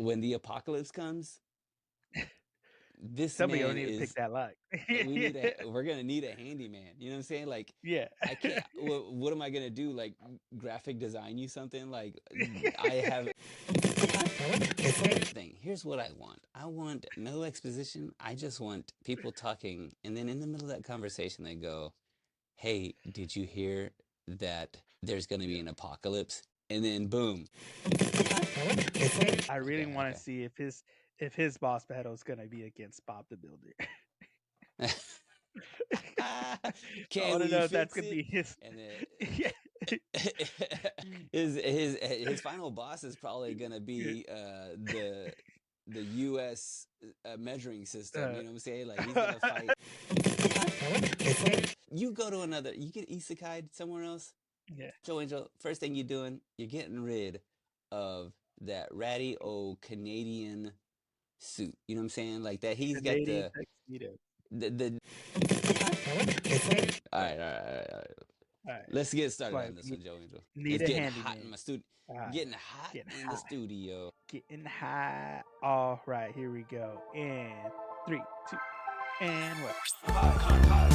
when the apocalypse comes, this Somebody gonna man need to pick is that lock. we're gonna need a handyman. You know what I'm saying? Like, Yeah. I can't. What am I gonna do? Like, graphic design you something? Like, I have thing. Here's what I want. I want no exposition. I just want people talking, and then in the middle of that conversation, they go, "Hey, did you hear that there's gonna be an apocalypse?" And then boom. I really Okay, want okay. to see if his boss battle is gonna be against Bob the Builder. I Can want to we know if that's fix gonna it? be his. And Yeah. his final boss is probably gonna Yeah. be the U.S. Measuring system. Uh, You know what I'm saying? Like, he's gonna fight. You go to another. You get isekai somewhere else. yeah. Joe Angel, first thing you're doing, you're getting rid of that ratty old Canadian suit. You know what I'm saying? Like that. He's got Canadian tuxedo. the. All right, all right, all right, all right. All right. Let's get started Like on this one, Joe Angel. need It's a getting hot in handyman. my studio. All right. Getting hot Getting in the hot. studio. Getting high. All right, here we go. And 3, 2, and what?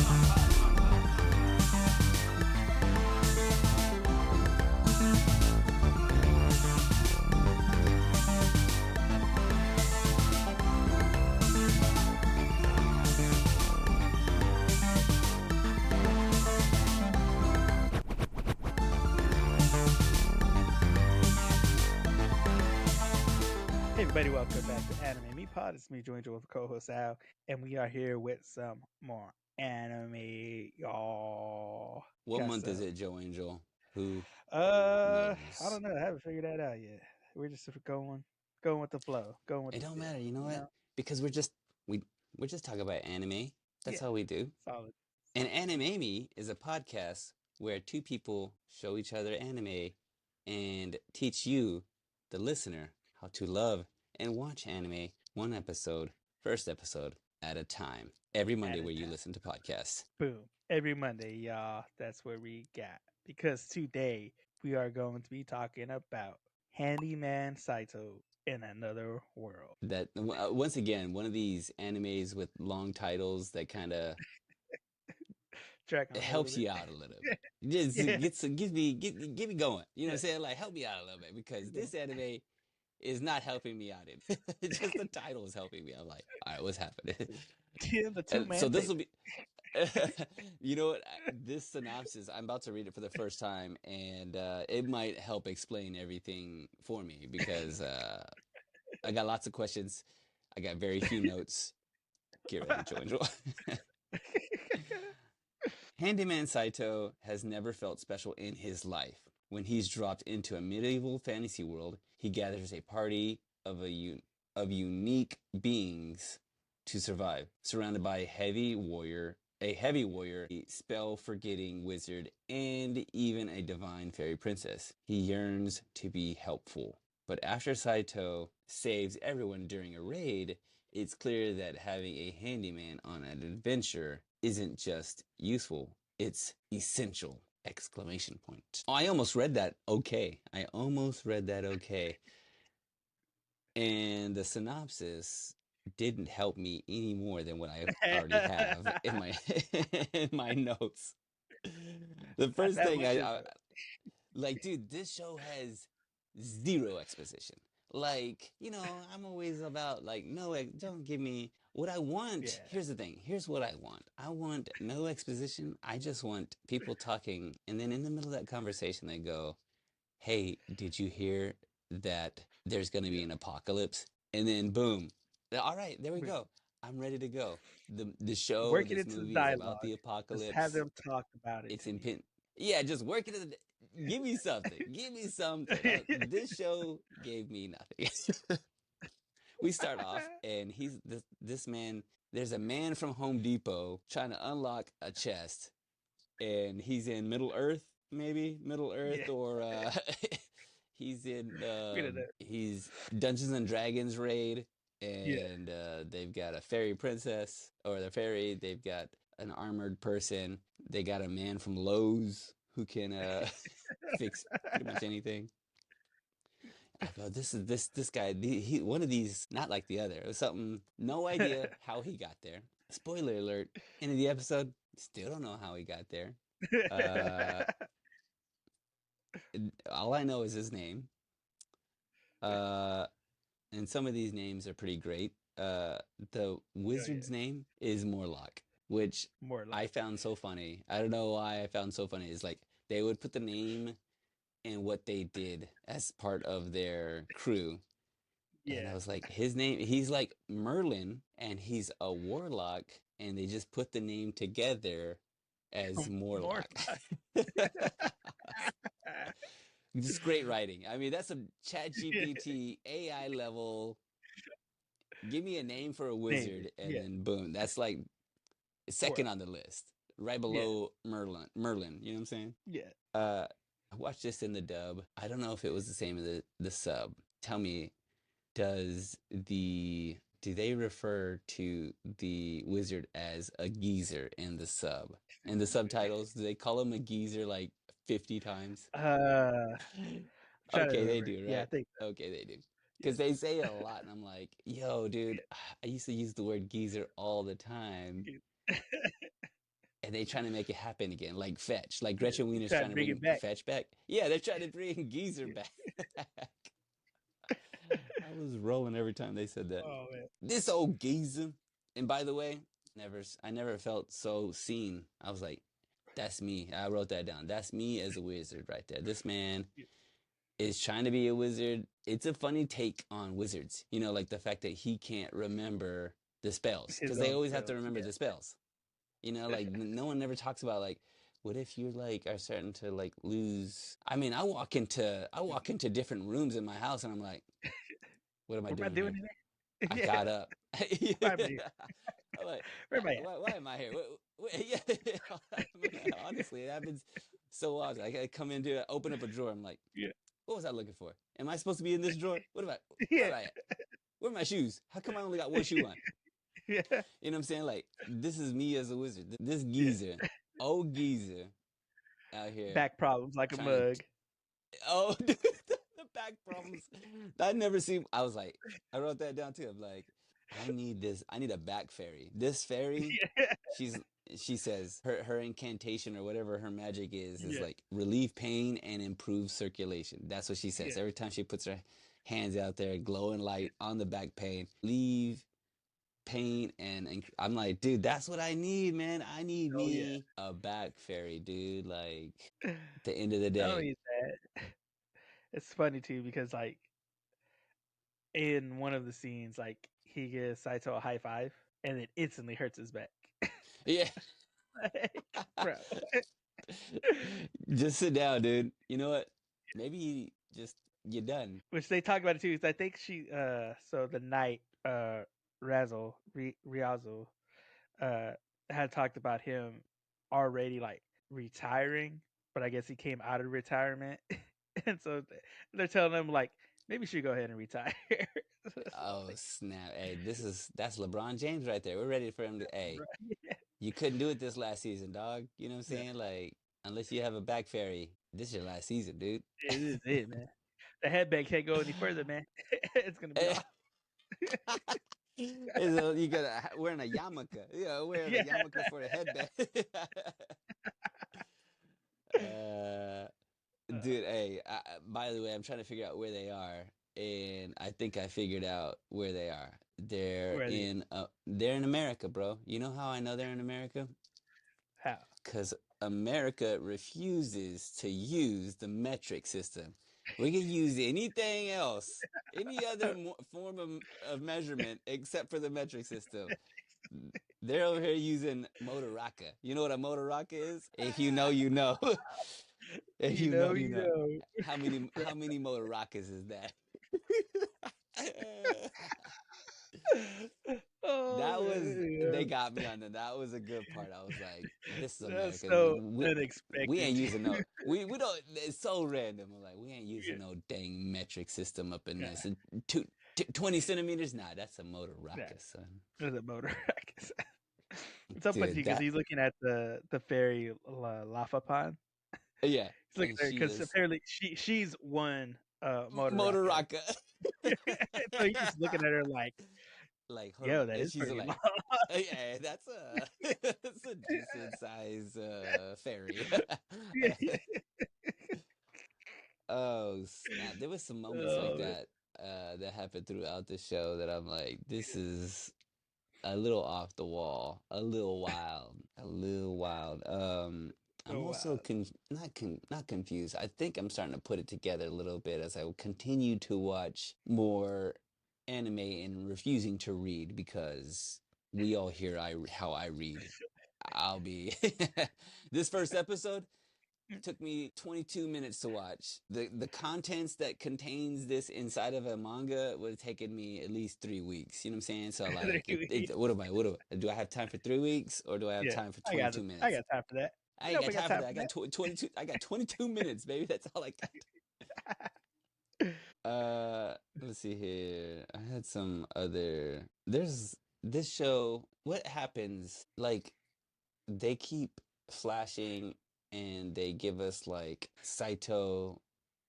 Hey everybody, welcome back to Anime Me Pod. It's me, Joe Angel, with co-host Al, and we are here with some more anime, y'all. What Guess month is so. it, Joe Angel? Who I knows? don't know. I haven't figured that out yet. We're just going with the flow, going with It the don't feel. matter. You know You what? know? Because we're just talking about anime. That's Yeah, how we do. solid. And Anime Me is a podcast where two people show each other anime and teach you, the listener, how to love and watch anime one episode, first episode at a time. Every Monday At a where you time. listen to podcasts. Boom. Every Monday, y'all. That's where we got. Because today we are going to be talking about Handyman Saitou in Another World. That once again, one of these animes with long titles that kind of Track on a little helps bit. you out a little bit. Just Yeah. get me going. You know what I'm Yeah. saying? Like, help me out a little bit because Yeah. this anime is not helping me out. It's just the title is helping me. I'm like, all right, what's happening? The two-man So this tape. will be. You know what? This synopsis, I'm about to read it for the first time, and it might help explain everything for me because I got lots of questions. I got very few notes. Get ready, Joe Angel. Handyman Saitou has never felt special in his life. When he's dropped into a medieval fantasy world, he gathers a party of unique beings to survive, surrounded by a heavy warrior, a spell-forgetting wizard, and even a divine fairy princess. He yearns to be helpful. But after Saitou saves everyone during a raid, it's clear that having a handyman on an adventure isn't just useful, it's essential! Exclamation point. Oh, I almost read that okay. I almost read that okay. And the synopsis didn't help me any more than what I already have in my in my notes. The first That thing was good, I though. like, dude, this show has zero exposition. Like, I'm always about like, no, don't give me what I want. Yeah. Here's the thing. Here's what I want. I want no exposition. I just want people talking, and then in the middle of that conversation, they go, "Hey, did you hear that there's going to be Yeah. an apocalypse?" And then boom. All right, there we We- go. I'm ready to go. The show, Work it this into the movie is about dialogue. the Just have apocalypse. them talk about it It's to in me. pin. Yeah, just work it. Give me something. Give me something. This show gave me nothing. We start off, and he's this man. There's a man from Home Depot trying to unlock a chest, and he's in Middle Earth, maybe Middle Yeah. Earth, or he's in We did that. he's Dungeons and Dragons raid, Yeah. and they've got a fairy princess or the fairy. They've got an armored person. They got a man from Lowe's who can fix pretty much anything. I go, this guy. He one of these, not like the other. It was something. No idea how he got there. Spoiler alert. End of the episode. Still don't know how he got there. Uh, all I know is his name. Uh, and some of these names are pretty great. The Oh yeah, wizard's name is Morlock, which more I like found so funny. I don't know why I found so funny. It's like they would put the name and what they did as part of their crew. And I yeah. was like, his name, he's like Merlin and he's a warlock, and they just put the name together as More Morlock. like. Just great writing. I mean, that's some Chat Yeah. GPT AI level. Give me a name for a Name it. wizard, and Yeah, then boom, that's like second more. on the list, right Yeah, below Merlin. Merlin, you know what I'm saying? yeah. Uh, I watched this in the dub. I don't know if it was the same as the sub. Tell me, do they refer to the wizard as a geezer in the sub? In the subtitles, do they call him a geezer like 50 times? I'm trying to Okay, they remember. do, Yeah, I right? think so. Okay, they do. Yeah, Because they say it a lot, and I'm like, yo, dude, I used to use the word geezer all the time, yeah. and they trying to make it happen again, like fetch. Like Yeah, Gretchen you Wiener's trying trying to to bring bring it back. fetch back. Yeah, they're trying to bring geezer back. I was rolling every time they said that. Oh man. This old geezer. And by the way, I never felt so seen. I was like, that's me. I wrote that down. That's me as a wizard right there. This man Yeah, is trying to be a wizard. It's a funny take on wizards. You know, like the fact that he can't remember the spells his because they own always have to spells. remember Yeah. the spells. You know, like no one ever talks about like what if you like are starting to like lose. I mean, I walk into different rooms in my house and I'm like, what am I What am I doing doing here? in I there? got Yeah. up. Why am I here? I'm like, Where am I at? why am I here? Yeah, honestly, it happens so often. I come into open up a drawer. I'm like, Yeah. what was I looking for? Am I supposed to be in this drawer? Where Yeah. am I at? Where are my shoes? How come I only got one shoe on? Yeah. You know what I'm saying? Like, this is me as a wizard. This Yeah. geezer, old geezer, out here Back problems like a trying mug. oh, dude, the back problems. I never seen. I was like, I wrote that down too. I'm like, I need this. I need a back fairy. This fairy, Yeah. she's she says her incantation or whatever her magic is Yeah. like relieve pain and improve circulation. That's what she says Yeah. every time she puts her hands out there, glowing light on the back pain, leave pain and I'm like, dude, that's what I need, man. I need Oh yeah. me a back fairy, dude. Like at the end of the Not day. only that, it's funny too because like in one of the scenes, like he gives Saito a high five and it instantly hurts his back. Yeah. Like, bro. Just sit down, dude. You know what? Maybe just you're done. Which they talk about it too. Is I think she so the knight Riazo had talked about him already like retiring, but I guess he came out of retirement, and so they're telling him like maybe you should go ahead and retire. So, Oh like, snap! Hey, that's LeBron James right there. We're ready for him to. Hey, right, you couldn't do it this last season, dog. You know what I'm yeah, saying? Like, unless you have a back fairy, this is your last season, dude. it is it, man. The headband can't go any further, man. It's gonna be off. You got wearing a yarmulke. Yeah, wearing a Yeah, yarmulke for a headband. uh, Dude, hey, by the way, I'm trying to figure out where they are, and I think I figured out where they are. where are they? They're in America, bro. You know how I know they're in America? How? Because America refuses to use the metric system. We can use anything else, any other form of measurement except for the metric system. They're over here using motoraka. You know what a motoraka is? If you know, you know. If You you know, know, you you know. know. How many motораkas is that? Oh That was they man, got me on that. That was a good part. I was like, this is that's America. so We ain't unexpected. using no we don't it's so random. I'm like, we ain't Yeah, using no dang metric system up in nah, this. And 20 centimeters? Nah, that's a nah, motoraka, son. there's a motor. I guess. It's so funny Dude, because that he's looking at the fairy Lafapan. yeah. He's looking And at her she because is apparently she's one Motoraka. Motoraka. So he's just looking at her like, Like, hold on. yo, that And is she's pretty long. like, yeah, that's a that's a decent size ferry. Oh snap! There was some moments like Oh, that that happened throughout the show that I'm like, this is a little off the wall, a little wild, a little wild. I'm oh also wow. not confused. I think I'm starting to put it together a little bit as I continue to watch more anime and refusing to read because we all hear how I read. I'll be this first episode took me 22 minutes to watch. The contents that contains this inside of a manga would have taken me at least 3 weeks. You know what I'm saying? So like, do I have time for 3 weeks or do I have Yeah, time for I got 22 it. I minutes? got time for that. I ain't Nope, got we got time for time that. I for got 22. I got 22 minutes, baby. That's all I got. that. Let's see here. I had some other. There's this show. What happens? Like they keep flashing and they give us like Saito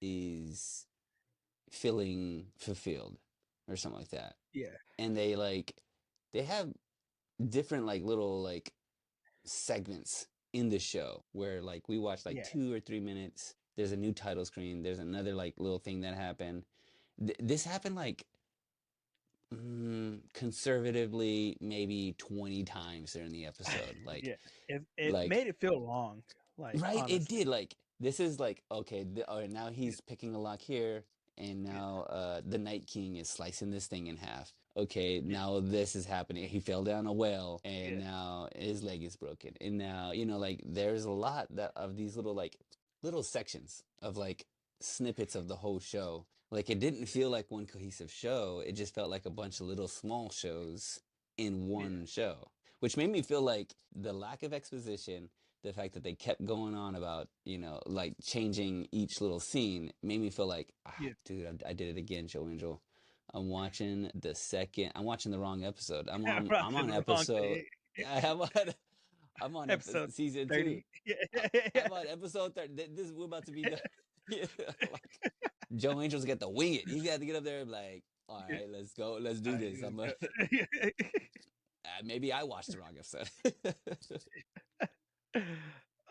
is feeling fulfilled or something like that. Yeah, And they have different like little like segments in the show where like we watch like yeah, 2 or 3 minutes. There's a new title screen. There's another like little thing that happened. This happened like conservatively maybe 20 times during the episode. yeah. It Like made it feel long. Like right, it honestly, did. Like this is like okay, all right, now he's picking a lock here, and yeah, now the Night King is slicing this thing in half. Okay, yeah, now this is happening. He fell down a well, and yeah, now his leg is broken. And now like there's a lot of these little sections of like snippets of the whole show. Like it didn't feel like one cohesive show. It just felt like a bunch of little small shows in yeah, one show, which made me feel like the lack of exposition, the fact that they kept going on about like changing each little scene made me feel like yeah. dude, I did it again, Joe Angel. I'm watching the wrong episode. I'm I'm watching on the wrong episode thing. I'm on Episode season 2. 30. Yeah, I'm on episode 30. This we're about to be done. Like Joe Angel's got to wing it. He's got to get up there and be like, all right, let's go, let's do this. I'm a, maybe I watched the wrong episode.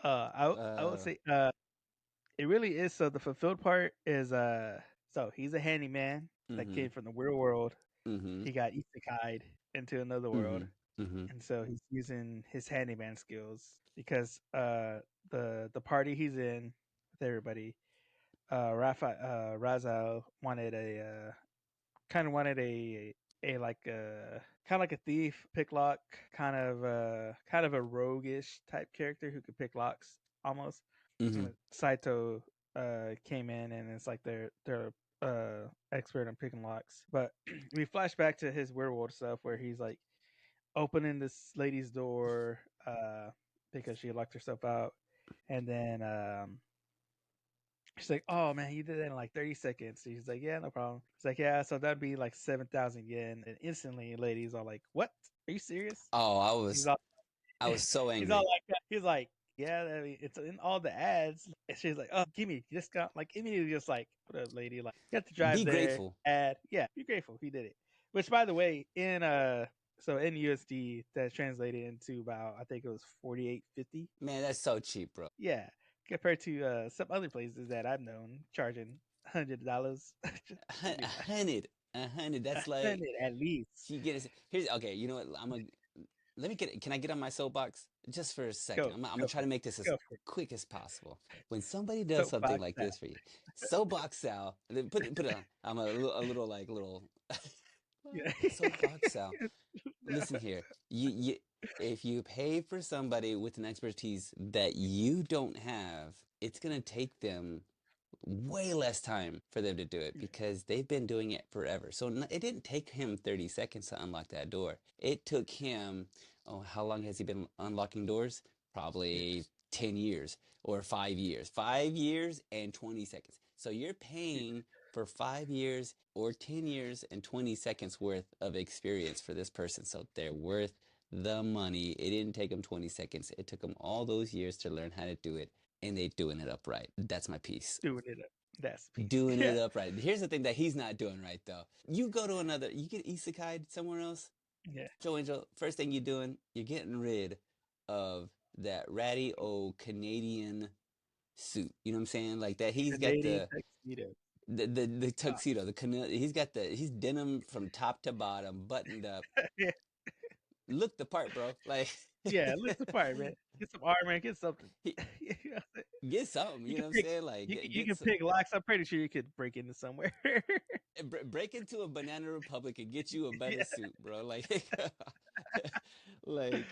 I would uh say it really is. So the fulfilled part is so he's a handyman that mm-hmm came from the real world. mm-hmm He got isekai'd into another world, mm-hmm mm-hmm and so he's using his handyman skills because the party he's in with everybody, Razal wanted a kind of wanted a like kind of like a thief, pick lock, kind of a roguish type character who could pick locks almost. mm-hmm Saito came in and it's like they're expert on picking locks. But we flash back to his werewolf stuff where he's like opening this lady's door because she locked herself out, and then she's like, "Oh man, you did that in like 30 seconds." He's like, "Yeah, no problem." It's like, "Yeah, so that'd be like 7,000 yen." And instantly, ladies are like, "What? Are you serious?" oh, He's all, I was so he's all angry. like, he's like, "Yeah, I mean, it's in all the ads." And she's like, "Oh, give me discount." Like immediately, just like, "What up, lady?" Like, you have to drive Be there. grateful. Ad, yeah, be grateful. He did it. Which, by the way, in so in USD, that's translated into about I think it was 48.50. Man, that's so cheap, bro. Yeah, compared to some other places that I've known charging $100 to do that. 100. That's like 100 at least. she get it. Here's okay. You know what? Let me get. Can I get on my soapbox just for a second? Go, I'm gonna go try for to it. make this as Go for it. quick as possible. When somebody does something Soapbox like that. this for you, soapbox Sal. Put it on. I'm a little like little Yeah. soapbox Sal. Listen here. You if you pay for somebody with an expertise that you don't have, it's gonna take them way less time for them to do it because they've been doing it forever. So it didn't take him 30 seconds to unlock that door. It took him, oh, how long has he been unlocking doors? Yeah. Probably 10 years or 5 years. 5 years and 20 seconds. So you're Yeah. paying for 5 years or 10 years and 20 seconds worth of experience for this person. So they're worth the money. It didn't take them 20 seconds. It took them all those years to learn how to do it, and they doing it upright. That's my piece. Doing it. That's peace. doing it Yeah. upright. Here's the thing that he's not doing right though. You go to another, you get isekai somewhere else. Yeah. Joe Angel, first thing you're doing, you're getting rid of that ratty old Canadian suit. You know what I'm saying? Like that. He's got Canadian tuxedo. the Uh, tuxedo. He's denim from top to bottom, buttoned up. yeah. Look the part, bro. Like Yeah. Look the part, man. Get some armor. Get something. he, You know, get something. you You know can what I'm pick. saying? Like You get can some. pick locks. I'm pretty sure you could break into somewhere. Break into a Banana Republic and get you a better Yeah. suit, bro. Like, like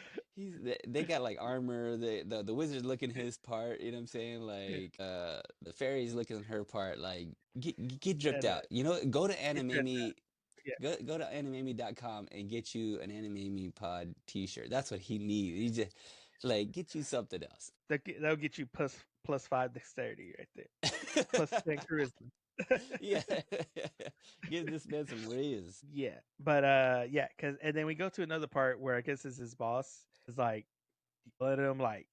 they got like armor. The wizard's looking his part. You know what I'm saying? Yeah. Like, the fairy's looking her part. Like, get dripped And out. You know, go to get dressed up. Animemi. Yeah. Go to animemi.com and get you an Animemi Pod T-shirt. That's what he needs. He just like get you something else. That'll get you plus 5 dexterity right there. Plus 10 charisma. Yeah, give this man some raise. Yeah. But yeah, cause and then we go to another part where I guess it's his boss is like let him like,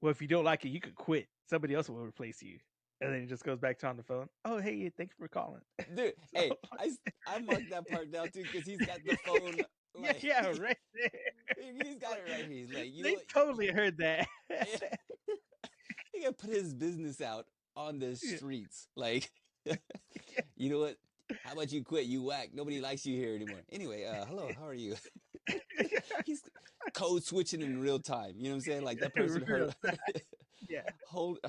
well, if you don't like it, you could quit. Somebody else will replace you. And then he just goes back to on the phone. Oh, hey, thanks for calling. Dude, So hey, I marked that part down too because he's got the phone yeah, like yeah, right there. he's got it right here. He's like, you know They what? totally heard that. He gotta put his business out on the Yeah. streets. Like, you know what? How about you quit? You whack. Nobody likes you here anymore. Anyway, hello, how are you? He's code switching in real time. You know what I'm saying? Like that person Real yeah,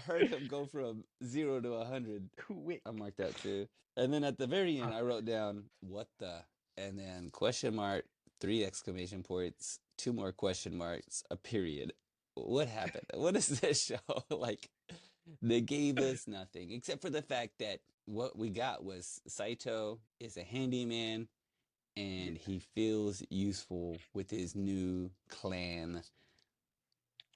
heard him go from 0 to 100. quick. I marked that too. And then at the very end, Uh, I wrote down what the, and then question mark, 3 exclamation points, 2 more question marks, a period. What happened? What is this show? Like, they gave us nothing except for the fact that what we got was Saitou is a handyman and yeah. he feels useful with his new clan.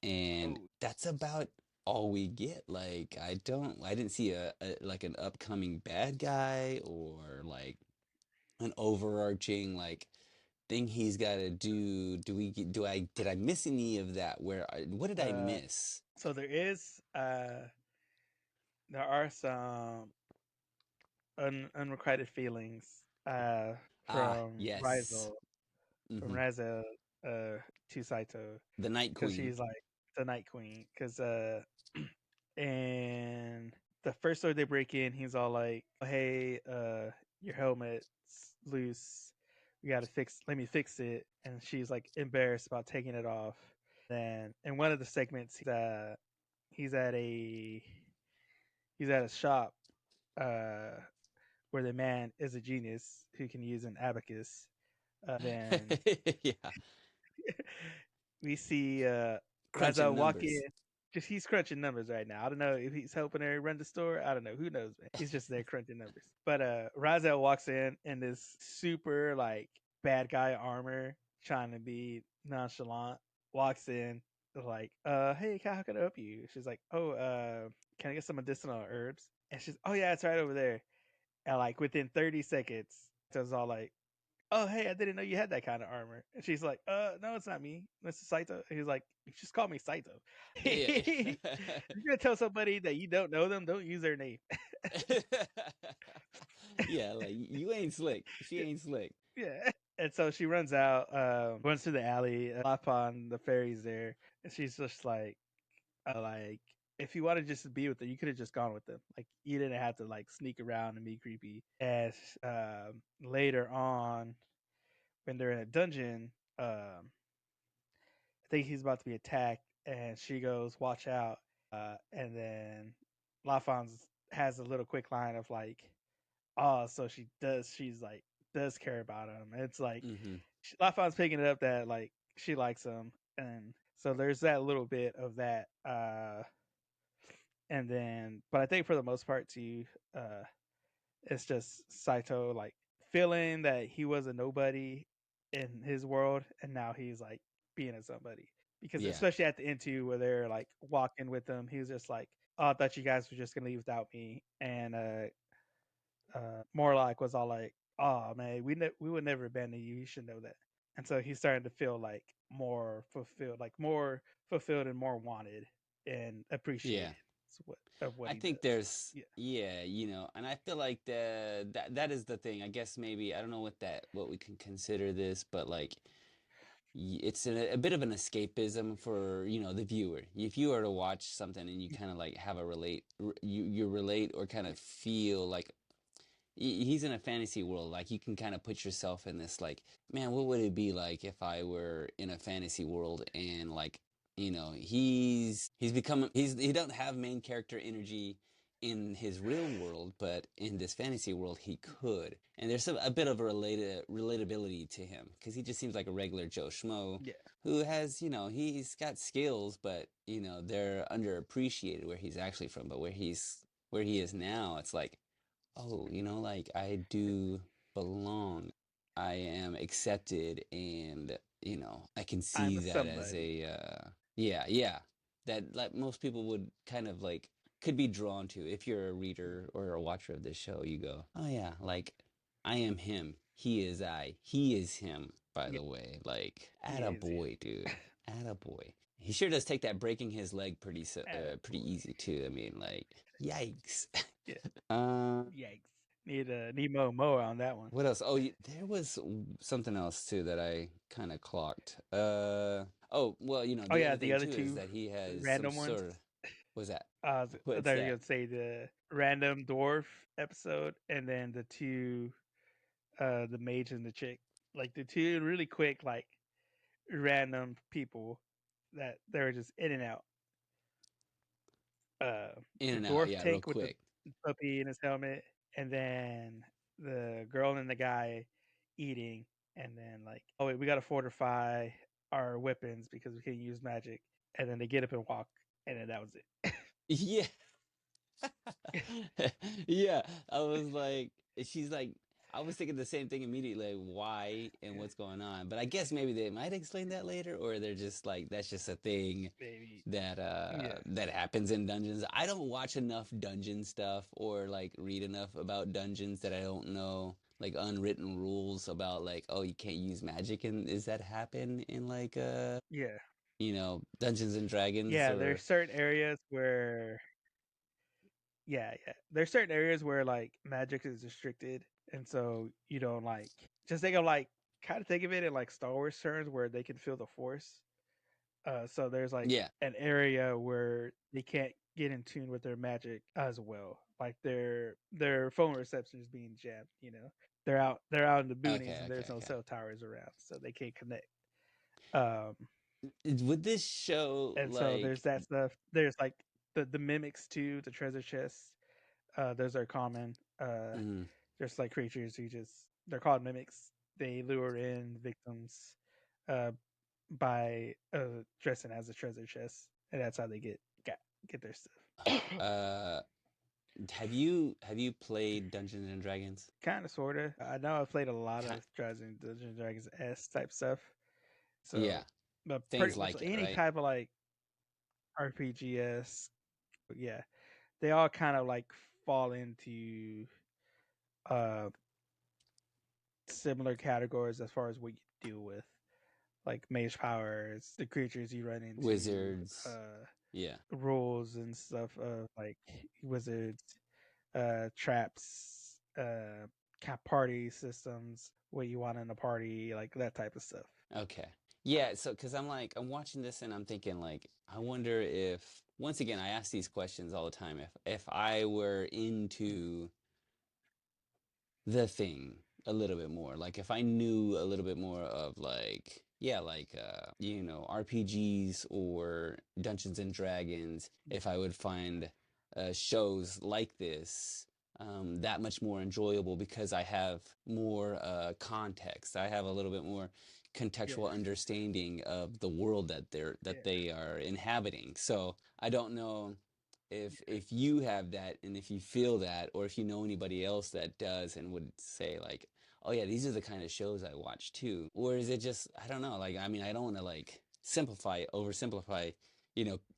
And Oh, that's about all we get. Like, I didn't see a like an upcoming bad guy or like an overarching like thing he's got to do. Did I miss any of that? What did I uh, miss? so there are some unrequited feelings Ah, from yes. Rizel from Hmm. Razel to Saito The Night because Queen. she's like the Night Queen. Because and the first store they break in, he's all like, "Hey, your helmet's loose. We gotta fix. Let me fix it." And she's like embarrassed about taking it off. Then in one of the segments, he's at a he's at a shop uh, where the man is a genius who can use an abacus. Then Yeah, we see Raza crunching walk in. numbers. Just he's crunching numbers right now. I don't know if he's helping her run the store. I don't know. Who knows, man? He's just there crunching numbers. But Razel walks in this super like bad guy armor, trying to be nonchalant. Walks in like, hey, how can I help you? She's like, oh, can I get some medicinal herbs? And she's, oh yeah, it's right over there. And like within 30 seconds, it was all like, oh hey, I didn't know you had that kind of armor. And she's like, no, it's not me, Mr. Saito. And he's like, you just call me Saito. Yeah. You're gonna tell somebody that you don't know them, don't use their name. Yeah, like you ain't slick. She ain't slick. Yeah. And so she runs out, runs through the alley, Lapon, the fairy's there, and she's just like, if you wanted just to be with them, you could have just gone with them. Like you didn't have to like sneak around and be creepy. As later on, when they're in a dungeon, I think he's about to be attacked, and she goes, "Watch out!" And then Lafons has a little quick line of like, "Oh, so she does. She's like does care about him." And it's like Hmm. Lafons picking it up that like she likes him, and so there's that little bit of that. And then, but I think for the most part, too, uh, it's just Saito like feeling that he was a nobody in his world, and now he's like being a somebody. Because Yeah. especially at the end too, where they're like walking with him, he was just like, "Oh, I thought you guys were just gonna leave without me." And Morlock was all like, "Oh man, we would never abandon you. You should know that." And so he's starting to feel like more fulfilled and more wanted and Yeah. appreciated. of what I he think does. there's Yeah, yeah, and I feel like that is the thing. I guess maybe I don't know what we can consider this, but like it's a bit of an escapism for the viewer. If you were to watch something and you kind of like have a you relate or kind of feel like he's in a fantasy world. Like you can kind of put yourself in this, like, man, what would it be like if I were in a fantasy world and like, he don't have main character energy in his real world, but in this fantasy world he could. And there's a bit of a relatability to him because he just seems like a regular Joe Schmo yeah. who has, he's got skills, but they're underappreciated where he's actually from. But where he is now, it's like, oh, like I do belong. I am accepted, and I can I'm see a that as somebody. yeah, yeah, that like most people would kind of like could be drawn to. If you're a reader or a watcher of this show, you go, oh yeah, like I am him. He is I. He is him. By Yeah, the way, like, he atta is him. boy, dude, atta boy. He sure does take that breaking his leg pretty Attaboy. easy too. I mean, like, yikes. Yeah. uh, Yikes. Need more on that one. What else? Oh, there was something else too that I kind of clocked. Oh, well, Oh the yeah, other the thing other too is two that he has some random ones. sort of, what's that? I What's thought you were that? gonna say the random dwarf episode, and then the two, the mage and the chick. Like the two really quick, like random people that they were just in and out. Uh, In the and out, dwarf yeah, real tank with the quick. puppy in his helmet, and then the girl and the guy eating, and then like, oh wait, we gotta fortify our weapons because we can't use magic, and then they get up and walk, and then that was it. Yeah. Yeah, I was like, she's like, I was thinking the same thing immediately, like why and Yeah, what's going on. But I guess maybe they might explain that later, or they're just like, that's just a thing maybe. that Yeah, that happens in dungeons. I don't watch enough dungeon stuff or like read enough about dungeons that I don't know like unwritten rules about like, oh, you can't use magic, and is that happen in like yeah, Dungeons and Dragons yeah. or There's certain areas where, yeah, yeah. There's certain areas where like magic is restricted, and so you don't like just think of like kind of think of it in like Star Wars terms where they can feel the Force. So there's like yeah. an area where they can't get in tune with their magic as well. Like their phone reception is being jammed. They're out in the boonies Okay, and okay, there's no okay. cell towers around, so they can't connect. Um, Would this show and so there's like that stuff. There's like the mimics too, the treasure chests. Those are common. mm, There's like creatures who just they're called mimics. They lure in victims uh, by dressing as a treasure chest, and that's how they get their stuff. uh have you played Dungeons and Dragons? Kind of, sort of. I know I've played a lot Ki- of Dungeons and Dragons S type stuff. Yeah, So, but things pretty much like it, any right? type of like RPGS, yeah, they all kind of like fall into uh similar categories as far as what you deal with, like mage powers, the creatures you run into, Wizards. Yeah. rules and stuff of like wizards, traps, party systems, what you want in a party, like that type of stuff. Okay. Yeah, so cuz I'm watching this and I'm thinking like I wonder if once again I ask these questions all the time if I were into the thing a little bit more. Like if I knew a little bit more of like yeah, like RPGs or Dungeons and Dragons, Yeah, if I would find shows like this that much more enjoyable because I have more context. I have a little bit more yeah, contextual understanding of the world that yeah, they are inhabiting. So I don't know if you have that and if you feel that or if you know anybody else that does and would say like, oh yeah, these are the kind of shows I watch too, or is it just I don't know, like I mean I don't want to like oversimplify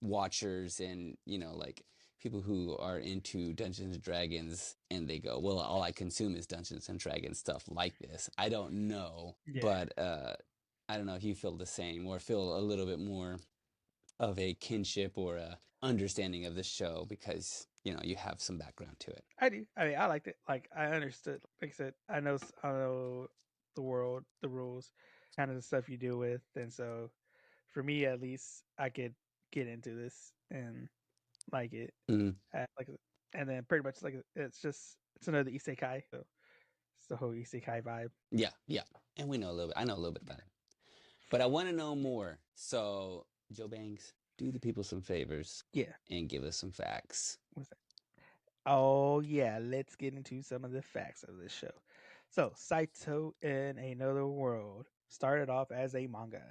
watchers and like people who are into Dungeons and Dragons and they go, well, all I consume is Dungeons and Dragons stuff like this. I don't know, yeah, but I don't know if you feel the same or feel a little bit more of a kinship or a understanding of the show because you have some background to it. I do. I mean, I liked it. Like I understood. Like I said, I know the world, the rules, kind of the stuff you deal with, and so for me at least, I could get into this and like it. Mm, Like, and then pretty much like it's another isekai. So it's the whole isekai vibe. yeah, yeah, and we know a little bit. I know a little bit about it, but I want to know more. So, Joe Banks, do the people some favors Yeah. and give us some facts. What's that? Oh yeah, let's get into some of the facts of this show. So, Saito in Another World started off as a manga,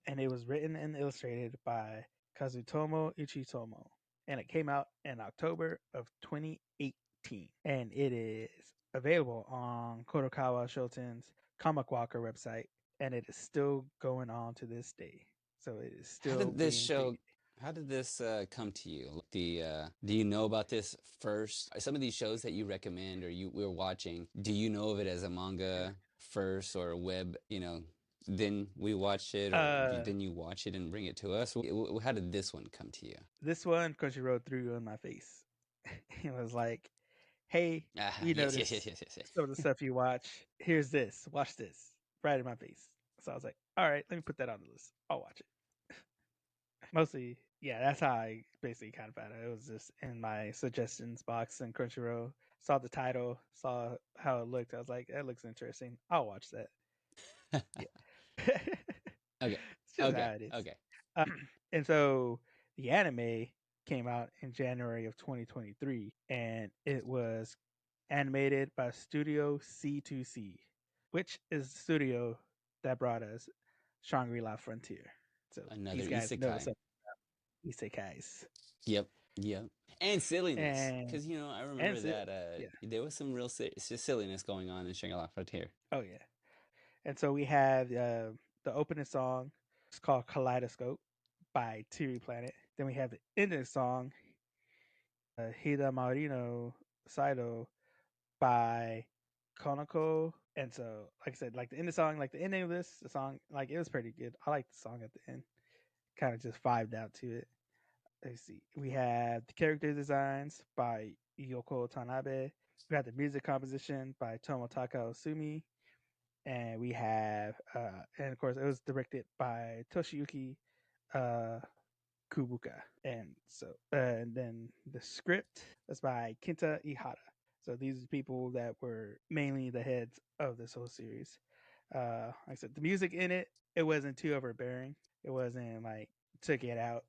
and it was written and illustrated by Kazutomo Ichitomo, and it came out in October of 2018, and it is available on Kodokawa Shoten's Kamakwaka website, and it is still going on to this day. So it is How still did this being show? created. How did this come to you? Do you know about this first? Some of these shows that you recommend or we're watching, do you know of it as a manga first or a web? Then we watch it, or Uh, then you watch it and bring it to us. How did this one come to you? this one Crunchyroll threw in my face. It was like, "Hey, Ah, we yes, yes, yes, noticed yes, yes, yes. some of the stuff you watch. Here's this. Watch this." Right in my face. So I was like, "All right, let me put that on the list. I'll watch it." Mostly, yeah, that's how I basically kind of found it. It was just in my suggestions box in Crunchyroll. Saw the title, saw how it looked. I was like, "That looks interesting. I'll watch that." Yeah. Okay, It's just okay, how it is. okay. And so the anime came out in January of 2023, and it was animated by Studio C2C, which is the studio that brought us Shangri-La Frontier. So Another these guys know what's isekai. up with isekais. Yep, yep. And silliness, And because I remember and that yeah, there was some real silliness going on in Shangri-La Frontier. oh yeah. And so we have the opening song. It's called Kaleidoscope by Teary Planet. Then we have the ending song, Hida Marino Saitou by Konako. And so, like I said, like the end of the song, like the ending of the song, like it was pretty good. I like the song at the end. Kind of just vibed out to it. Let's see. We have the character designs by Yoko Tanabe. We have the music composition by Tomotaka Osumi. And we have, and of course, it was directed by Toshiyuki uh, Kubuka. And so, and then the script is by Kenta Ihara. So these are people that were mainly the heads of this whole series. Like I said, the music in it, it wasn't too overbearing. It wasn't like took it out.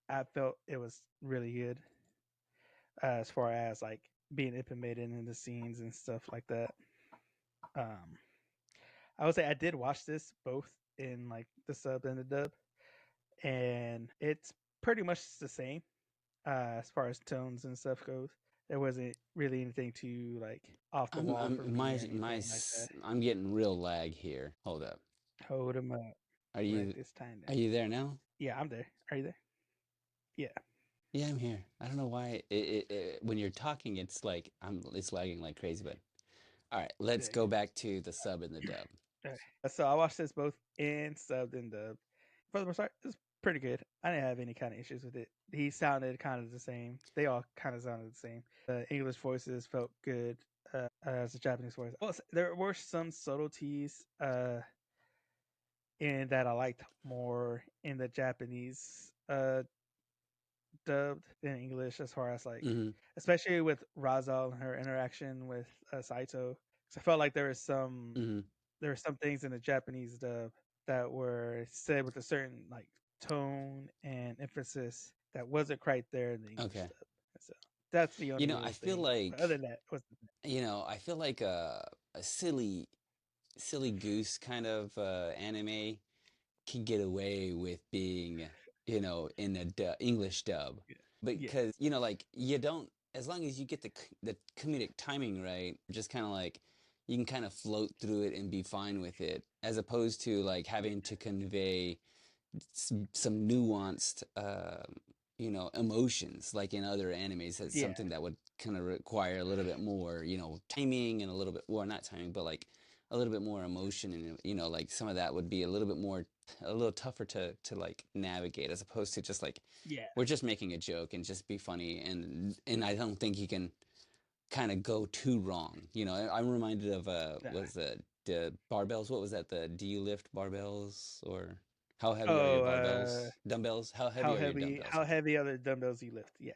I felt it was really good as far as like being implemented in the scenes and stuff like that. Um, I would say I did watch this both in like the sub and the dub, and it's pretty much the same as far as tones and stuff goes. There wasn't really anything too like off the wall for me or anything like that. I'm getting real lag here. Hold up. Hold them up. Are Write you this time are down. you there now? Yeah, I'm there. Are you there? Yeah. Yeah, I'm here. I don't know why when you're talking, it's lagging like crazy. But all right, let's Yeah. go back to the sub and the dub. All right. So I watched this both in subbed and dubbed. For the most part, it's pretty good. I didn't have any kind of issues with it. He sounded kind of the same. They all kind of sounded the same. The English voices felt good as the Japanese voice. Well, there were some subtleties in that I liked more in the Japanese dubbed than English, as far as like, Hmm. especially with Razal and her interaction with Saito. So I felt like Hmm. there were some things in the Japanese dub that were said with a certain like tone and emphasis that wasn't quite there in the English Okay. dub. So that's the only I little feel thing. But other like than that, it was I feel like a silly goose kind of anime can get away with being, in a English dub. yeah, yeah, Because, like you don't, as long as you get the comedic timing right, just kind of like you can kind of float through it and be fine with it, as opposed to like yeah, having to convey some nuanced, emotions like in other animes. That's yeah, something that would kind of require a little bit more, timing and a little bit, well, not timing, but like a little bit more emotion, and like some of that would be a little bit more, a little tougher to like navigate, as opposed to just like Yeah, we're just making a joke and just be funny, and I don't think you can kind of go too wrong. I'm reminded of nah. was the barbells. What was that? The do you lift barbells, or how heavy are your Oh, barbells? Dumbbells? How how heavy are your heavy? dumbbells? How heavy are the dumbbells you lift? Yeah,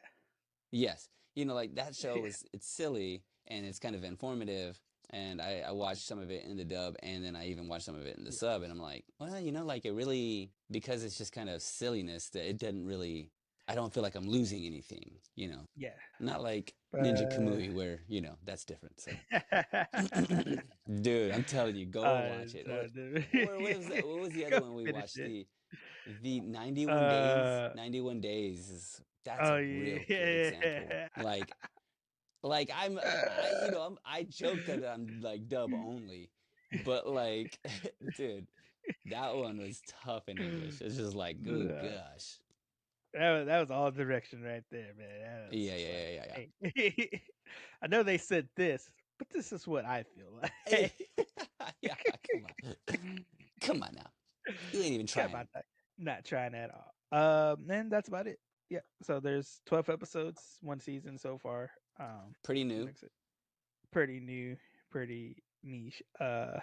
Yes. Like that show yeah, is it's silly and it's kind of informative. And I watched some of it in the dub, and then I even watched some of it in the yeah, sub, and I'm like, well, like it really, because it's just kind of silliness, that it doesn't really, I don't feel like I'm losing anything, yeah. not like Ninja But Kamui where, that's different. So dude, I'm telling you, go watch it. so, dude, What was that? What was the other go one we finish watched? it. The 91 days. Uh 91 days is that's oh a real good example. yeah. Like I joke that I'm like dub only, but like dude, that one was tough in English. It's just like, good Nah, gosh. that was all direction right there, man. That was Yeah, just yeah, like, yeah, hey, I know they said this, but this is what I feel yeah. like. Yeah, come on. Come on now. You ain't even Come on, trying. not trying at all. And that's about it. Yeah. So there's 12 episodes, one season so far. Pretty new. Like I said, pretty new, pretty niche. I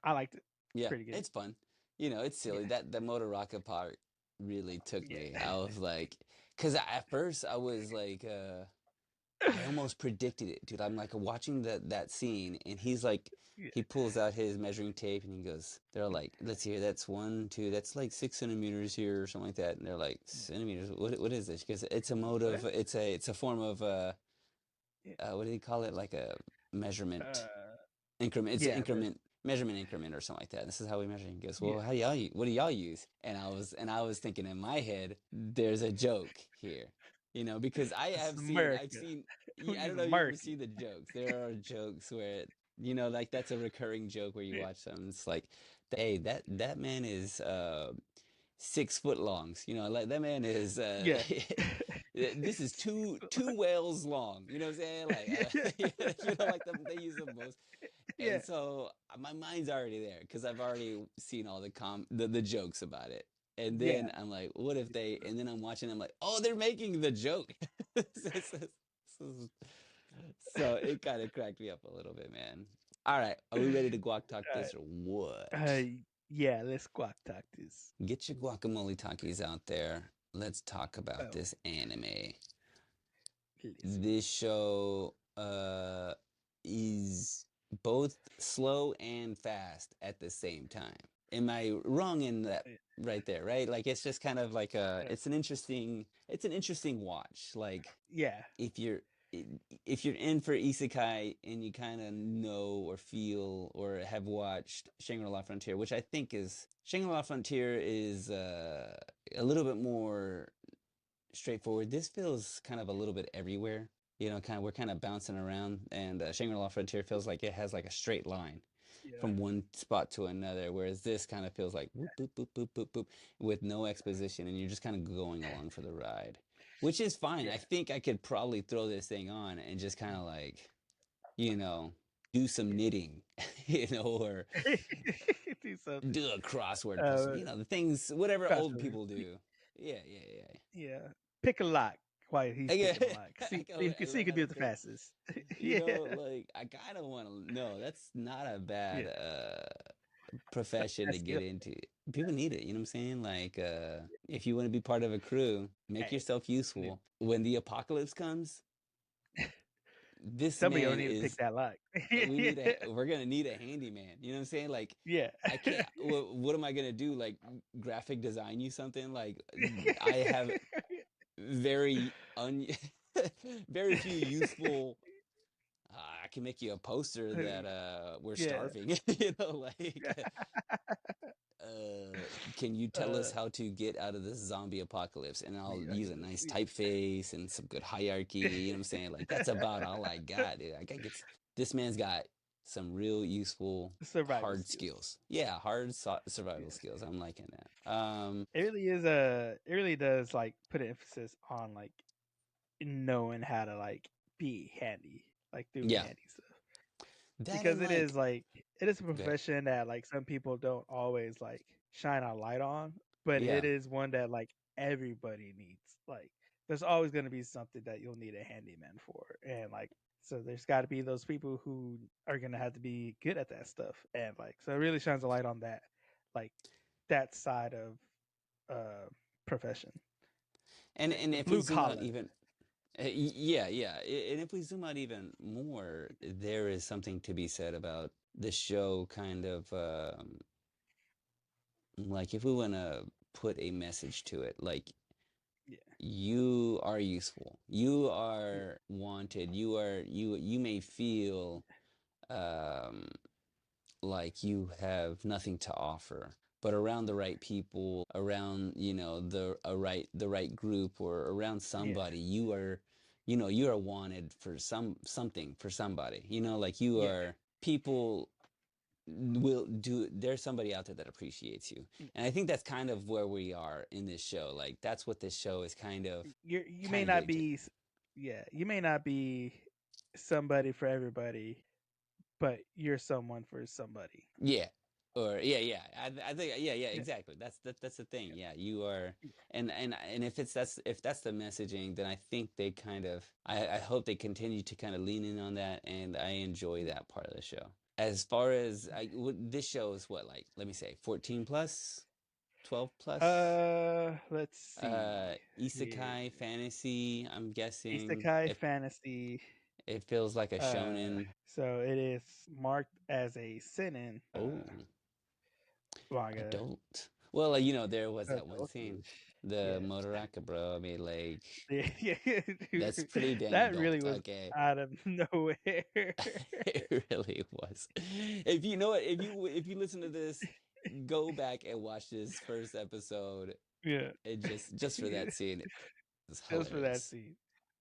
I liked it. Yeah, Pretty good. it's fun. It's silly. Yeah. That the Motoraka part really took me. Yeah. I was like, because at first I was like, I almost predicted it, dude. I'm like watching that scene, and he's like, Yeah. he pulls out his measuring tape, and he goes, they're like, let's hear, that's 1, 2, that's like 6 centimeters here, or something like that. And they're like, centimeters. What is this? Because it's a mode What? of, it's a form of, Yeah. what do they call it? Like a measurement Uh, increment. It's an yeah. increment, measurement increment, or something like that. This is how we measure. He goes, well, Yeah. how y'all what do y'all use? And I was thinking in my head, there's a joke here, because This is I've America. seen. We I use don't know if you ever American. see the jokes. There are jokes where, like that's a recurring joke where you Yeah. watch them. It's like, hey, that man is 6 foot longs. Like that man is Yeah. this is two whales long. You know what I'm saying? Like like they use the most. Yeah. And so my mind's already there because I've already seen all the jokes about it. And Yeah. then I'm like, what if they? And then I'm watching. I'm like, oh, they're making the joke. So it kind of cracked me up a little bit, man. All right, are we ready to guac talk Uh, this or what? uh, yeah. Let's squawk talk this. Get your guacamole talkies out there. Let's talk about Oh, this anime. listen. This show is both slow and fast at the same time. Am I wrong in that right there, right? Like it's just kind of like it's an interesting watch. Like Yeah. if you're if you're in for isekai and you kind of know or feel or have watched Shangri-La Frontier, which I think is Shangri-La Frontier is a little bit more straightforward. This feels kind of a little bit everywhere. We're kind of bouncing around, and Shangri-La Frontier feels like it has like a straight line Yeah. from one spot to another, whereas this kind of feels like whoop, boop, boop, boop, boop, boop, with no exposition, and you're just kind of going along for the ride, which is fine. I Yeah. think I could probably throw this thing on and just kind of like, you know, do some knitting, or Do something. do a crossword puzzle, Uh, the things, whatever old crossword. people do. Yeah, yeah, Yeah. Pick a lock while he's yeah. picking a lock. See, I see, you learn can how do to it the pick. fastest. Yeah. Like I kind of want to know. That's not a bad Yeah. profession to That's get skill. into. People need it, you know what I'm saying? Like if you want to be part of a crew, make Hey, yourself need- useful. When the apocalypse comes, this somebody gonna man need to pick is that lock. we Yeah. need a we're going to need a handyman. You know what I'm saying? Like Yeah. I can't what am I going to do? Like graphic design you something? Like I have very un very few useful. I can make you a poster that we're Yeah. starving. Like uh, can you tell us how to get out of this zombie apocalypse? And I'll use a nice typeface and some good hierarchy. You know what I'm saying? Like that's about all I got, dude. I got get this man's got some real useful Survival hard skills. skills. Yeah, survival skills. I'm liking that. It really is it really does like put an emphasis on like knowing how to like be handy, like doing Yeah. handy stuff. That because and like, it is a go ahead. profession that like some people don't always like shine a light on, but Yeah. it is one that like everybody needs. Like there's always going to be something that you'll need a handyman for, and like so there's got to be those people who are going to have to be good at that stuff, and like so it really shines a light on that, like that side of profession, like And the if we blue zoom out collar. even, yeah, yeah. And if we zoom out even more, there is something to be said about the show kind of like if we want to put a message to it, like Yeah, you are useful, you yeah, are wanted, you may feel um like you have nothing to offer, but around the right people, around, the right group, or around yeah, somebody, you are wanted for something, for somebody, like you yeah. are, people will do, there's somebody out there that appreciates you. And I think that's kind of where we are in this show. Like that's what this show is You may kind of not gauging. be yeah, you may not be somebody for everybody, but you're someone for somebody. Yeah. Or yeah, yeah. I think yeah, yeah, Yeah, exactly. That's the thing. yeah, Yeah, you are. yeah, And if that's the messaging, then I think they kind of, I hope they continue to kind of lean in on that, and I enjoy that part of the show. As far as this show is, what, like, let me say 14 plus, 12 yeah. plus, Let's see here. isekai fantasy, I'm guessing. Isekai If fantasy. it feels like a shonen. So it is marked as a seinen Oh, manga. adult. Well, there was that one scene, Adultish. the Yeah. motoraka, bro. I mean, like, Yeah, yeah, that's dude, pretty dang that adult. really was Okay. out of nowhere. It really was. If you know it, if you listen to this, go back and watch this first episode, Yeah. and just for that scene. It's Just for that hilarious. scene.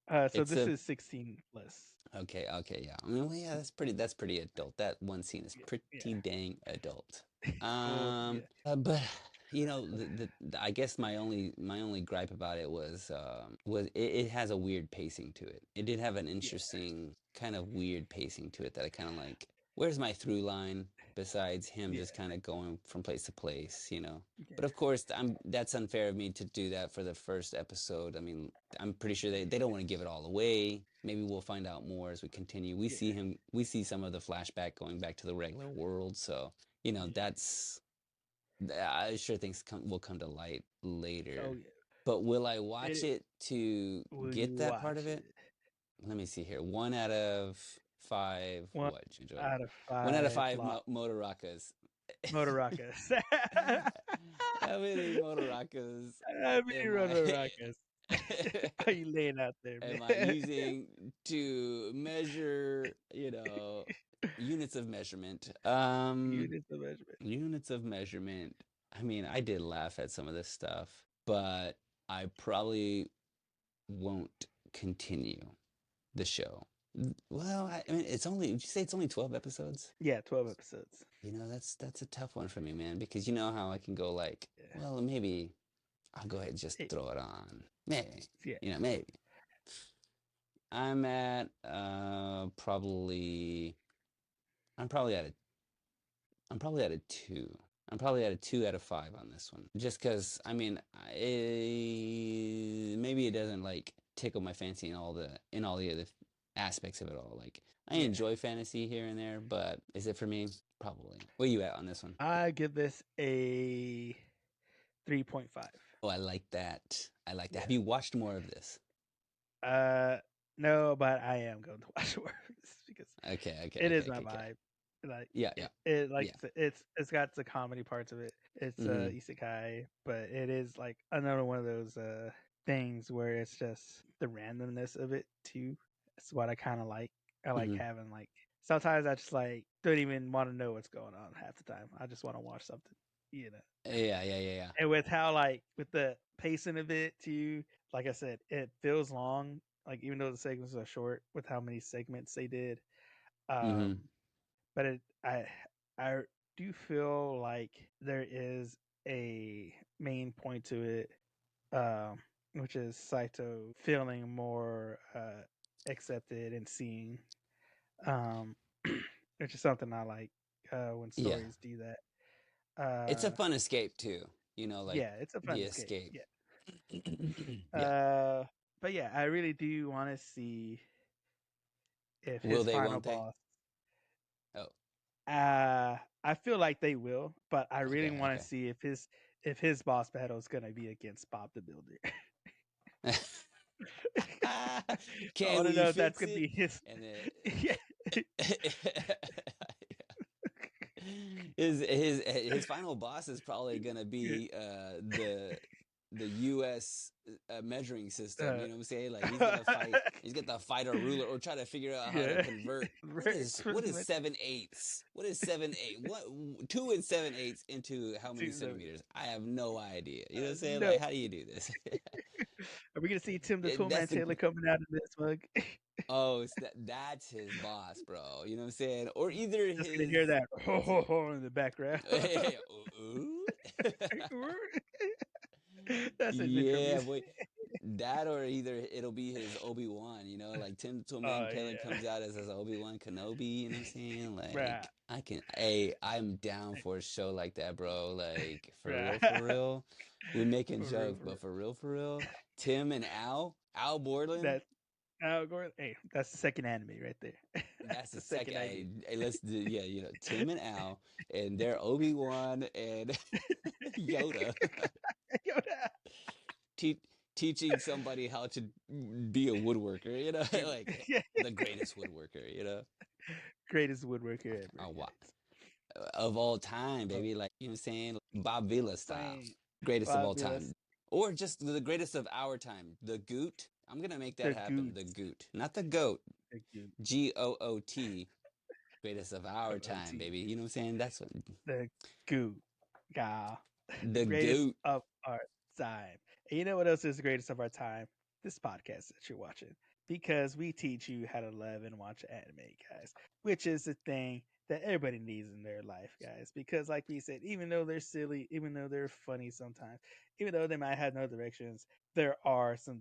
So It's this a is 16 plus. Okay, okay, yeah. I mean, well, yeah, that's pretty adult. That one scene is Yeah, pretty yeah. dang adult. Well, yeah, But I guess my only gripe about it was it has a weird pacing to it. It did have an yeah, interesting kind of weird pacing to it that I kind of like. Where's my through line besides him yeah, just kind of going from place to place? yeah, But of course, that's unfair of me to do that for the first episode. I mean, I'm pretty sure they don't want to give it all away. Maybe we'll find out more as we continue. yeah, We see some of the flashback going back to the regular world. So, yeah. that's, I sure things will come to light Oh later. yeah. But will I watch It, it to will you get that part of watch it? it? Let me see here. 1 out of 5. One What did you enjoy? out of 1 out of 5 5 lock Motorokas. Motorakas. How many Motorokas How many am I Motorakas are you laying out there, am I man? using to measure, units of measurement? Units of measurement. Units of measurement. I mean, I did laugh at some of this stuff, but I probably won't continue the show. Well, I mean, did you say it's only 12 episodes? Yeah, 12 episodes. That's a tough one for me, man, because you know how I can go like, Yeah. well, maybe I'll go ahead and just It, throw it on. Maybe. yeah. Maybe. I'm at probably I'm probably at a I'm probably at a 2. I'm probably at a 2 out of 5 on this one. Just because, I mean, maybe it doesn't like tickle my fancy in all the other aspects of it all. Like, I Yeah. enjoy fantasy here and there, but is it for me? Probably. Where you at on this one? I give this a 3.5. Oh, I like that. I like that. Yeah. Have you watched more of this? Uh, no, but I am going to watch more of this because Okay, okay, it okay, is my okay, okay. vibe. Like Yeah, yeah, like yeah. it's got the comedy parts of it. It's Mm-hmm. isekai, but it is like another one of those things where it's just the randomness of it too. That's what I kind of like. I like Mm-hmm. having like sometimes I just like don't even want to know what's going on half the time. I just want to watch something, you know. Yeah, yeah, yeah, yeah. And with how like with the pacing of it too, like I said, it feels long. Like even though the segments are short, with how many segments they did, Mm-hmm. um, but I do feel like there is a main point to it, um, which is Saito feeling more accepted and seen. Um, which is something I like when Yeah. stories do that. It's a Uh, fun escape too. Like yeah, it's a fun the escape. escape. Yeah. Yeah. But yeah, I really do want to see if Will his they, final won't they? boss. Oh, I feel like they will, but I really okay, want okay. to see if his boss battle is gonna be against Bob the Builder. I Can want to we know if that's fix gonna it? be his. And Yeah. his final boss is probably gonna Yeah. be the U.S. Measuring system. Uh, You know what I'm saying? Like he's gonna fight. He's gonna fight a ruler or try to figure out how to yeah. convert. Right. What Pretty is much. 7/8? What is 7/8? What 2 and 7/8 into how many 2 centimeters? I have no idea. You know what I'm saying? no. Like how do you do this? Are we gonna see Tim the That's Toolman the Taylor coming out of this mug? oh, that's his boss, bro. You know what I'm saying? Or either Just gonna his hear that ho ho ho in the background. ooh. That's his intro Yeah, music. boy. That or either it'll be his Obi-Wan, like Tim Oh Toolman Taylor yeah, comes out as his Obi-Wan Kenobi, you know what I'm saying? right, Like I'm down for a show like that, bro. Like right. for real. We're making For real, jokes, for real. but for real, Tim and Al Borland, That Al Gore. Hey, that's the second anime right there. that's That's the the second second. idea. Hey, let's do yeah, Tim and Al and their Obi-Wan and Yoda. Yoda. te- Teaching somebody how to be a woodworker, like Yeah. the greatest woodworker, Greatest woodworker ever, uh, wa- guys. of all time, Oh, baby. Like, you know what I'm saying? Bob Vila style. man, Greatest of all time. fabulous. Or just the greatest of our time. The Goot. I'm going to make that The happen. The Goots. Goot. Not the Goat. The Goot. Goot. Greatest of our time, OOT. baby. You know what I'm saying? That's what. The Goot. God. The The greatest Goot. of our time. And you know what else is the greatest of our time? This podcast that you're watching. Because we teach you how to love and watch anime, guys. Which is the thing that everybody needs in their life, guys. Because like we said, even though they're silly, even though they're funny sometimes, even though they might have no directions, there are some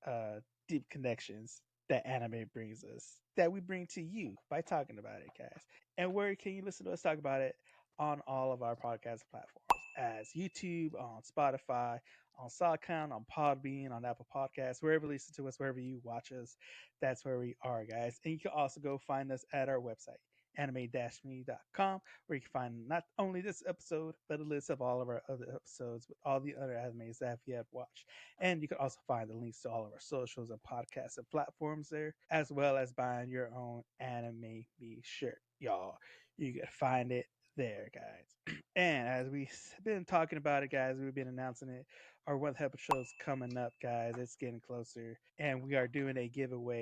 uh deep connections that anime brings us that we bring to you by talking about it, guys. And where can you listen to us talk about it? On all of our podcast platforms as YouTube, on Spotify, on SoundCloud, on Podbean, on Apple Podcasts, wherever you listen to us, wherever you watch us, that's where we are, guys. And you can also go find us at our website, anime-me.com, where you can find not only this episode, but a list of all of our other episodes with all the other animes that we have watched. And you can also find the links to all of our socials and podcasts and platforms there, as well as buying your own Anime Me shirt, y'all. You can find it there, guys. And as we've been talking about it, guys, we've been announcing it. Our What the Hell show's coming up, guys. It's getting closer, and we are doing a giveaway.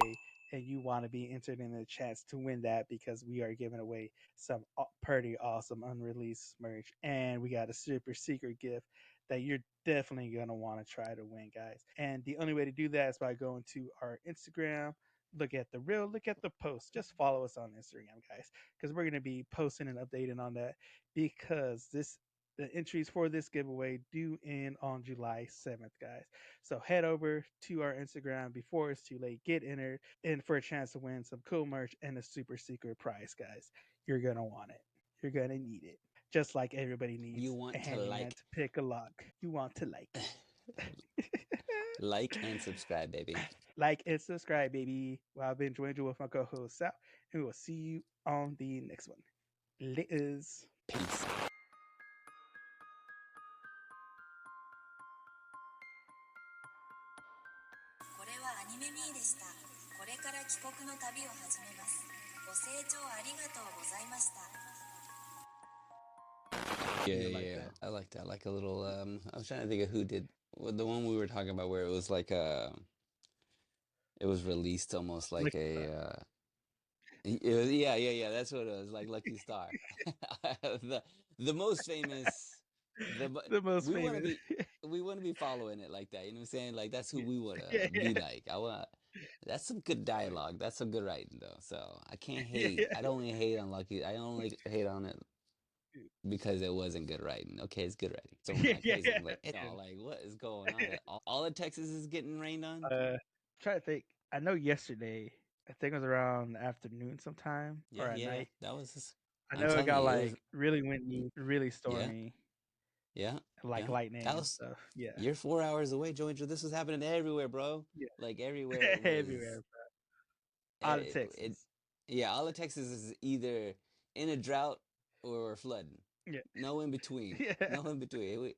And you want to be entered in the chance to win that because we are giving away some pretty awesome unreleased merch, and we got a super secret gift that you're definitely gonna want to try to win, guys. And the only way to do that is by going to our Instagram, look at the post. Just follow us on Instagram, guys, because we're gonna be posting and updating on that because the entries for this giveaway due in on July 7th, guys. So head over to our Instagram before it's too late. Get entered in for a chance to win some cool merch and a super secret prize, guys. You're gonna want it. You're gonna need it. Just like everybody You needs a want to handyman to pick a lock. You want to like like and subscribe, baby. like and subscribe, baby. Well, I've been joined with my co-host Sal, and we will see you on the next one. Laters. Peace. これはアニメミーでした。これから帰国の旅を始めます。ご清聴ありがとうございました。Yeah, Like yeah. that. I like that. Like a little I was trying to think of who did the one we were talking about where it was like it was released almost like Lucky a Star. yeah, that's what it was, like Lucky Star. the the most famous The most we want to famous. be following it like that, you know what I'm saying? Like that's who Yeah. we want Yeah, to yeah. be like. I want That's some good dialogue. That's some good writing though. So I can't Yeah, hate. yeah. I don't hate on Lucky. I only hate on it because it wasn't good writing. Okay, it's good writing. So I'm Yeah, not yeah, crazy. yeah. I'm like, like what is going on? All of Texas is getting rained on. Try to think. I know yesterday I think it was around afternoon sometime or at Yeah. night. That was. I I'm know it telling got you, it was. like really windy, really Yeah, stormy, yeah, and like yeah. lightning That and was. stuff. Yeah. You're 4 hours away, Joey. This was happening everywhere, bro. Yeah. Like everywhere it was. Everywhere. Out of It, Texas. yeah, all of Texas is either in a drought or flooding. Yeah. No in between. Yeah. No in between.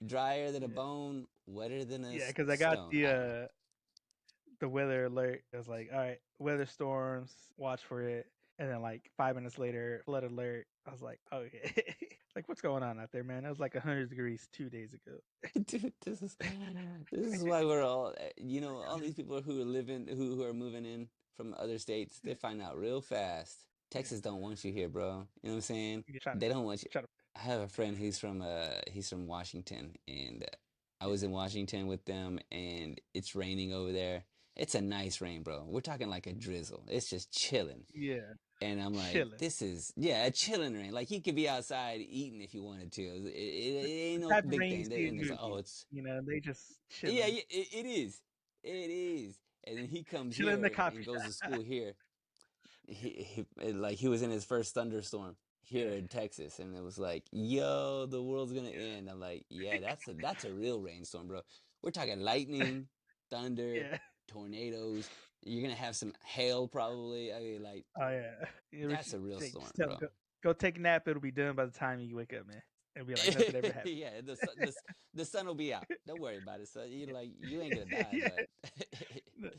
Drier than a Yeah. bone, wetter than a Yeah, because I got stone. I don't know. the weather alert. It was like, all right, weather storms, watch for it. And then like 5 minutes later, flood alert. I was like, okay. Like, what's going on out there, man? It was like 100 degrees 2 days ago. Dude, this is why we're all all these people who are living who are moving in from other states, they find out real fast. Yeah. Texas don't want you here, bro. You know what I'm saying? You're trying They don't want you. to, I have a friend who's from Washington, and I was in Washington with them, and it's raining over there. It's a nice rain, bro. We're talking like a drizzle. It's just chilling. yeah, And I'm like, chilling. this is, yeah, a chilling rain. Like, he could be outside eating if he wanted to. It ain't The no type of big rain you thing. see in And it's like, oh, movies. it's, They just yeah, chilling. it is. It is. And then he comes Chilling in the here coffee and goes shop. to school here. Like, he was in his first thunderstorm here Yeah. in Texas. And it was like, yo, the world's going to end. I'm like, yeah, that's a real rainstorm, bro. We're talking lightning, thunder, Yeah. tornadoes. You're going to have some hail probably. I mean, like, Oh yeah. that's a real storm, Just tell bro. him, go take a nap. It'll be done by the time you wake up, man. It'll be like nothing ever happened. Yeah, the sun will be out. Don't worry about it, son. You ain't gonna die, Yeah.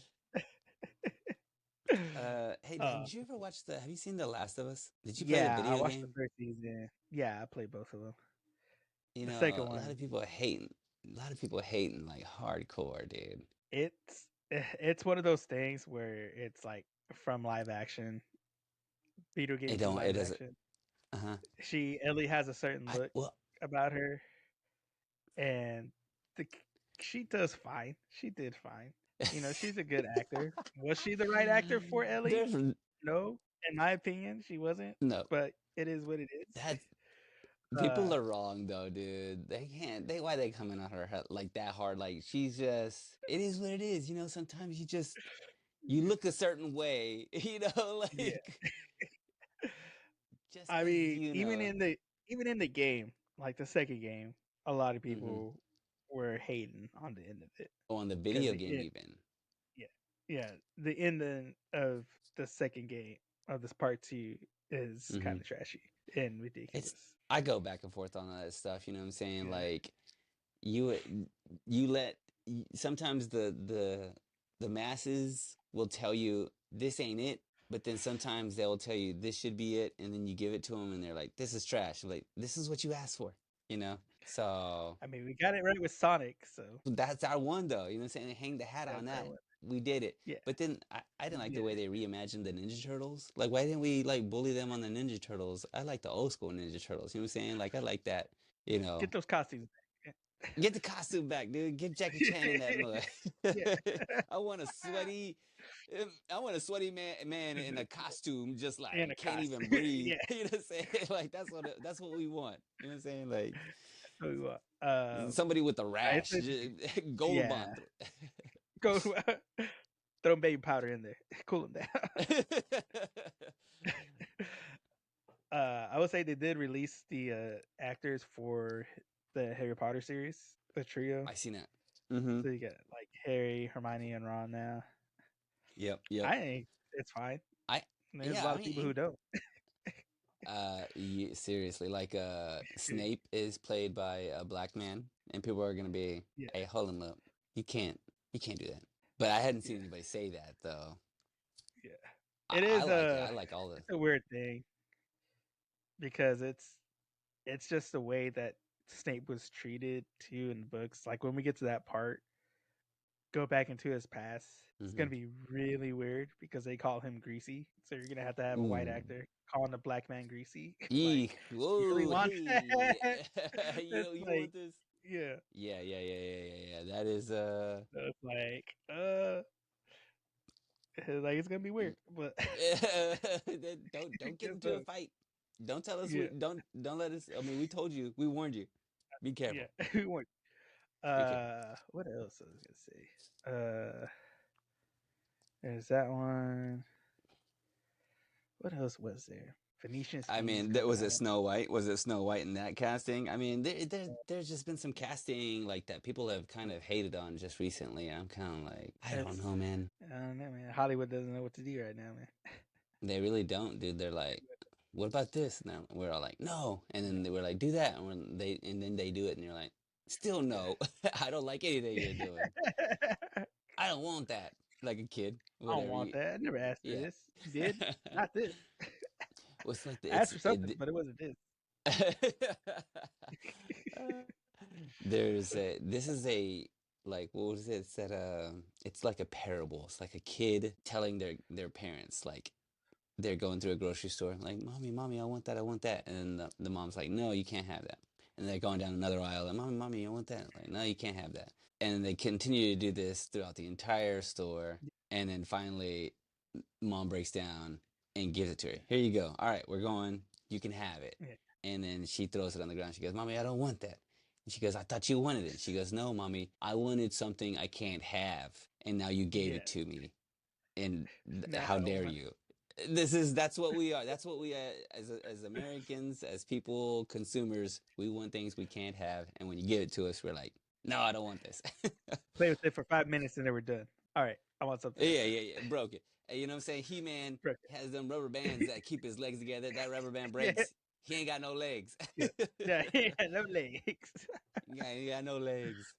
hey, did you ever watch have you seen The Last of Us? Did you play the Yeah, I video watched the game? first season. Yeah, I played both of them. You The know, second a lot one, of people hating like hardcore, dude. it's one of those things where it's like from live action, video game to It live doesn't. action. Uh-huh. Ellie has a certain look Well, about her, and she does fine. She did fine. She's a good actor. Was she the right actor for Ellie? there's No, in my opinion, she wasn't. no. But it is what it is. That's People Uh, are wrong though, dude. They can't. Why they coming on her like that hard? Like, she's just. It is what it is. Sometimes you look a certain way. yeah. Like, just I because mean, even in the game, like the second game, a lot of hmm people were hating on the end of it on the because video game even. yeah, yeah, the ending of the second game of this part two is hmm kind of trashy and ridiculous. I go back and forth on that stuff. You know what I'm saying? Yeah, Like, you you let sometimes the masses will tell you this ain't it, but then sometimes they'll tell you this should be it, and then you give it to them and they're like, this is trash. Like, this is what you asked for, so I mean, we got it right with Sonic, so that's our one, though. You know what I'm saying? Hang the hat on that's our that. one. We did it. Yeah, But then I didn't like the yeah. way they reimagined the Ninja Turtles. Like, why didn't we like bully them on the Ninja Turtles? I like the old school Ninja Turtles. You know what I'm saying? Like, I like that. Get those costumes back. Get the costume back, dude. Get Jackie Chan in that mud. Yeah, I want a sweaty, man in a costume, just like and a can't even costume. breathe. Yeah, You know what I'm saying? Like, that's what we want. You know what I'm saying? Like, so we want. somebody with a rash, It's interesting. gold Yeah, bond. go throw baby powder in there, cool them down. I would say they did release the actors for the Harry Potter series, the trio. I seen that. Mm-hmm. So you got like Harry, Hermione, and Ron now. Yep. I think it's fine. There's a lot of people who don't. Seriously, like Snape is played by a black man, and people are gonna be, Yeah, hey, hold him up. You can't do that. But I hadn't seen anybody say that though. yeah. It is I like it. I like all it's a weird thing because it's just the way that Snape was treated too in the books. Like when we get to that part, go back into his past, it's gonna be really weird because they call him Greasy. So you're gonna have to have a white actor calling the black man Greasy. Like, Whoa, you really want that? you It's want like, this? yeah. Yeah. That is So it's like, it's gonna be weird, but don't get into a fight. Don't tell us. Yeah. Don't let us. I mean, we told you. We warned you. Be careful. Yeah, we weren't. Be careful. What else I was gonna say? There's that one. What else was there? Phoenician I schemes mean, coming was it out. Snow White? Was it Snow White in that casting? I mean, there's just been some casting like that people have kind of hated on just recently. And I'm kind of like, I don't That's know, man. I don't know, man. Hollywood doesn't know what to do right now, man. They really don't, dude. They're like, what about this? And we're all like, no. And then they were like, do that. And then they do it, and you're like, still no. I don't like anything you're doing. I don't want that. Like a kid, I don't whatever. want that. I never asked for Yeah. this. You did? Not this. Well, it's like I asked for something, but it wasn't this. This is a like what was it? It's that it's like a parable. It's like a kid telling their parents like they're going through a grocery store like mommy I want that, and then the mom's like no you can't have that, and they're going down another aisle and mommy I want that, like no you can't have that, and they continue to do this throughout the entire store, and then finally mom breaks down and gives it to her. Here you go. All right, we're going. You can have it. Yeah. And then she throws it on the ground. She goes, Mommy, I don't want that. And she goes, I thought you wanted it. She goes, no, Mommy, I wanted something I can't have. And now you gave it to me. And Now how I don't dare want you? That's what we are. That's what we as Americans, as people, consumers, we want things we can't have. And when you give it to us, we're like, no, I don't want this. play with it for 5 minutes and then we're done. All right, I want something. Yeah. Broke it. You know what I'm saying? He-Man has them rubber bands that keep his legs together. That rubber band breaks. Yeah. He ain't got no legs. Yeah, he had no legs. He ain't got no legs.